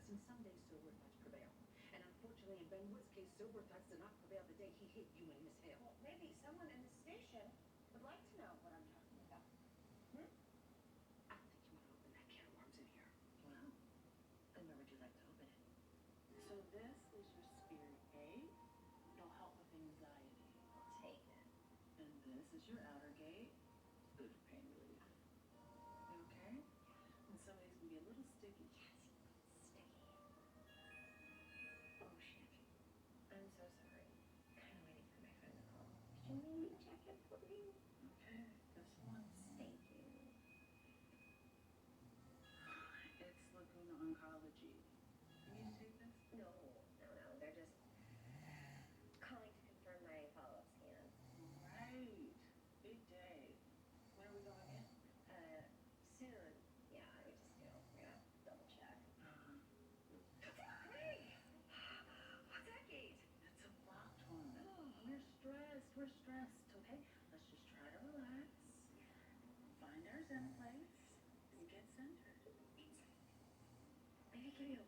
seen some days sober thoughts prevail. And unfortunately, in Ben Wood's case, sober thoughts did not prevail the day he hit you and Miss Hale. Well, maybe someone in the station would like to know what I'm talking about. I don't think you want to open that can of worms in here. Well, then where would you like to open it? So this is your spirit gate. It'll help with anxiety. I'll take it. And this is your outer gate. It's good for pain relief. You okay? And some of these can be a little sticky. Yes, sticky. Oh, shit. I'm so sorry. Kind of waiting for my friend to call. Could you maybe check it for me? Okay, this one. Thank you. It's Laguna Oncology. You need to take this? No. They're just calling to confirm my follow-up scan. Right. Big day. When are we going in? Soon. Yeah, we gotta double check. Uh-huh. Hey! What's that gate? It's a blocked one. We're stressed. We're stressed, okay? Let's just try to relax. Find our Zen place and get centered. Maybe give me a